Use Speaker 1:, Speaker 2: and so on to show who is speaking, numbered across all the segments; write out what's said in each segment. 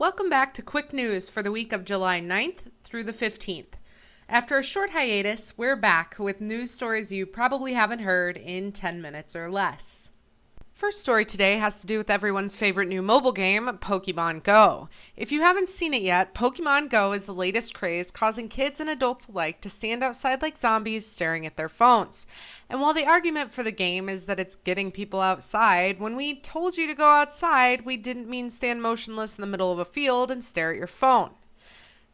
Speaker 1: Welcome back to Quick News for the week of July 9th through the 15th. After a short hiatus, we're back with news stories you probably haven't heard in 10 minutes or less. First story today has to do with everyone's favorite new mobile game, Pokemon Go. If you haven't seen it yet, Pokemon Go is the latest craze, causing kids and adults alike to stand outside like zombies staring at their phones. And while the argument for the game is that it's getting people outside, when we told you to go outside, we didn't mean stand motionless in the middle of a field and stare at your phone.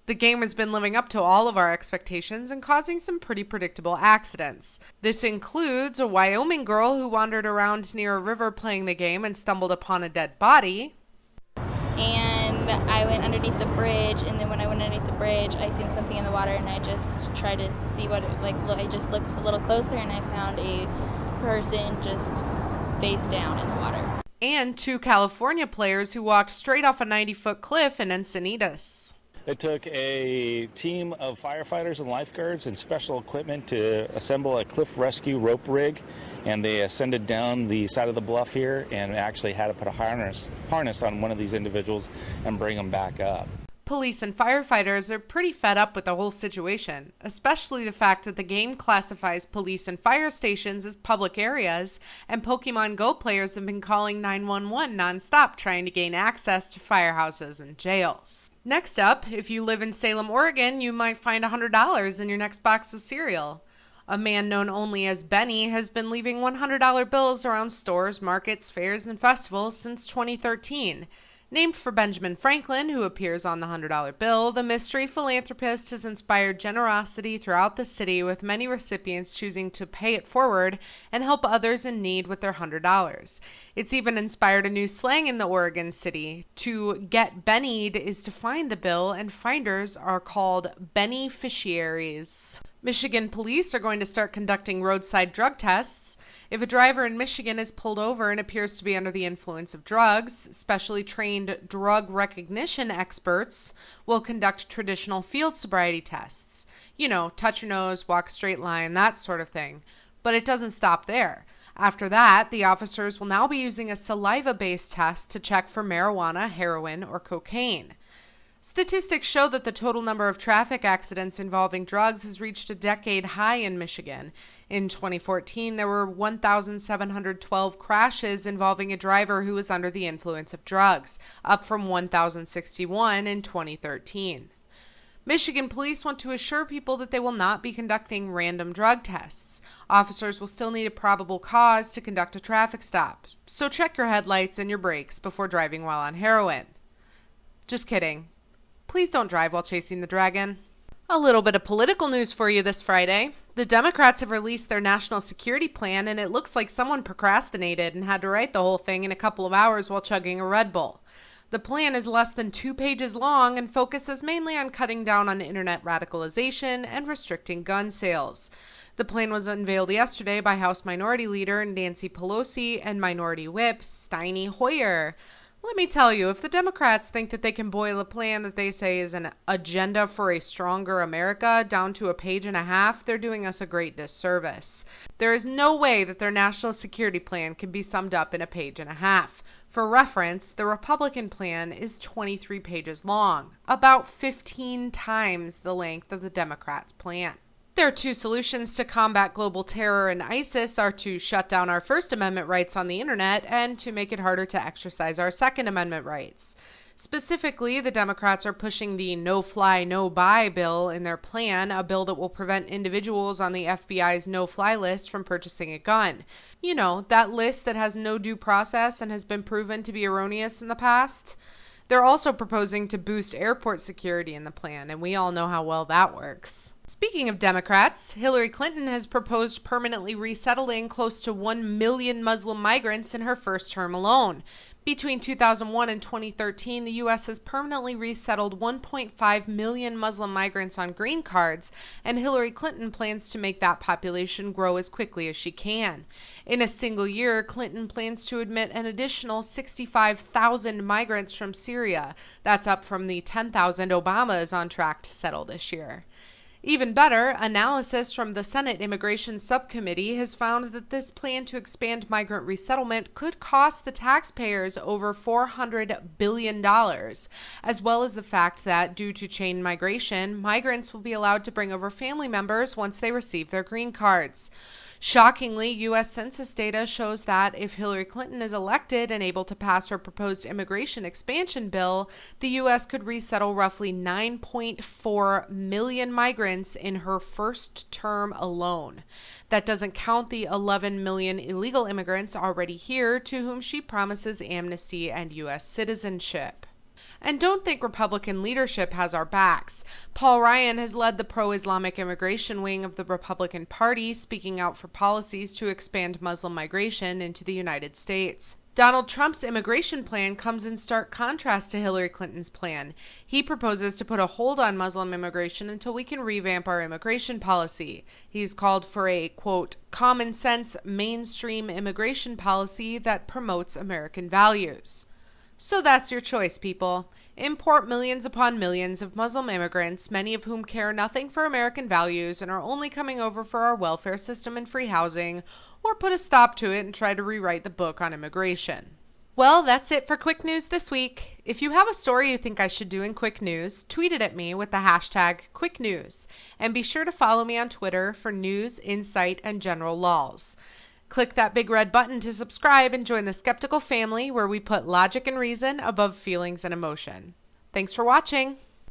Speaker 1: The game has been living up to all of our expectations and causing some pretty predictable accidents. This includes a Wyoming girl who wandered around near a river playing the game and stumbled upon a dead body.
Speaker 2: And I went underneath the bridge, and then when I went underneath the bridge, I seen something in the water, and I just tried to see what it I just looked a little closer, and I found a person just face down in the water.
Speaker 1: And two California players who walked straight off a 90-foot cliff in Encinitas.
Speaker 3: It took a team of firefighters and lifeguards and special equipment to assemble a cliff rescue rope rig, and they ascended down the side of the bluff here and actually had to put a harness on one of these individuals and bring them back up.
Speaker 1: Police and firefighters are pretty fed up with the whole situation, especially the fact that the game classifies police and fire stations as public areas, and Pokemon Go players have been calling 911 nonstop trying to gain access to firehouses and jails. Next up, if you live in Salem, Oregon, you might find $100 in your next box of cereal. A man known only as Benny has been leaving $100 bills around stores, markets, fairs, and festivals since 2013. Named for Benjamin Franklin, who appears on the $100 bill, the mystery philanthropist has inspired generosity throughout the city, with many recipients choosing to pay it forward and help others in need with their $100. It's even inspired a new slang in the Oregon city. To get bennied is to find the bill, and finders are called beneficiaries. Michigan police are going to start conducting roadside drug tests. If a driver in Michigan is pulled over and appears to be under the influence of drugs, specially trained drug recognition experts will conduct traditional field sobriety tests. You know, touch your nose, walk a straight line, that sort of thing. But it doesn't stop there. After that, the officers will now be using a saliva-based test to check for marijuana, heroin, or cocaine. Statistics show that the total number of traffic accidents involving drugs has reached a decade high in Michigan. In 2014, there were 1,712 crashes involving a driver who was under the influence of drugs, up from 1,061 in 2013. Michigan police want to assure people that they will not be conducting random drug tests. Officers will still need a probable cause to conduct a traffic stop, so check your headlights and your brakes before driving while on heroin. Just kidding. Please don't drive while chasing the dragon. A little bit of political news for you this Friday. The Democrats have released their national security plan, and it looks like someone procrastinated and had to write the whole thing in a couple of hours while chugging a Red Bull. The plan is less than 2 pages long and focuses mainly on cutting down on internet radicalization and restricting gun sales. The plan was unveiled yesterday by House Minority Leader Nancy Pelosi and Minority Whip Steny Hoyer. Let me tell you, if the Democrats think that they can boil a plan that they say is an agenda for a stronger America down to a page and a half, they're doing us a great disservice. There is no way that their national security plan can be summed up in a page and a half. For reference, the Republican plan is 23 pages long, about 15 times the length of the Democrats' plan. Their two solutions to combat global terror and ISIS are to shut down our First Amendment rights on the internet and to make it harder to exercise our Second Amendment rights. Specifically, the Democrats are pushing the no-fly, no-buy bill in their plan, a bill that will prevent individuals on the FBI's no-fly list from purchasing a gun. You know, that list that has no due process and has been proven to be erroneous in the past. They're also proposing to boost airport security in the plan, and we all know how well that works. Speaking of Democrats, Hillary Clinton has proposed permanently resettling close to 1 million Muslim migrants in her first term alone. Between 2001 and 2013, the U.S. has permanently resettled 1.5 million Muslim migrants on green cards, and Hillary Clinton plans to make that population grow as quickly as she can. In a single year, Clinton plans to admit an additional 65,000 migrants from Syria. That's up from the 10,000 Obama is on track to settle this year. Even better, analysis from the Senate Immigration Subcommittee has found that this plan to expand migrant resettlement could cost the taxpayers over $400 billion, as well as the fact that, due to chain migration, migrants will be allowed to bring over family members once they receive their green cards. Shockingly, U.S. Census data shows that if Hillary Clinton is elected and able to pass her proposed immigration expansion bill, the U.S. could resettle roughly 9.4 million migrants in her first term alone. That doesn't count the 11 million illegal immigrants already here to whom she promises amnesty and U.S. citizenship. And don't think Republican leadership has our backs. Paul Ryan has led the pro-Islamic immigration wing of the Republican Party, speaking out for policies to expand Muslim migration into the United States. Donald Trump's immigration plan comes in stark contrast to Hillary Clinton's plan. He proposes to put a hold on Muslim immigration until we can revamp our immigration policy. He's called for a, quote, common sense mainstream immigration policy that promotes American values. So that's your choice, people. Import millions upon millions of Muslim immigrants, many of whom care nothing for American values and are only coming over for our welfare system and free housing, or put a stop to it and try to rewrite the book on immigration. Well, that's it for Quick News this week. If you have a story you think I should do in Quick News, tweet it at me with the hashtag #QuickNews. And be sure to follow me on Twitter for news, insight, and general lols. Click that big red button to subscribe and join the skeptical family where we put logic and reason above feelings and emotion. Thanks for watching.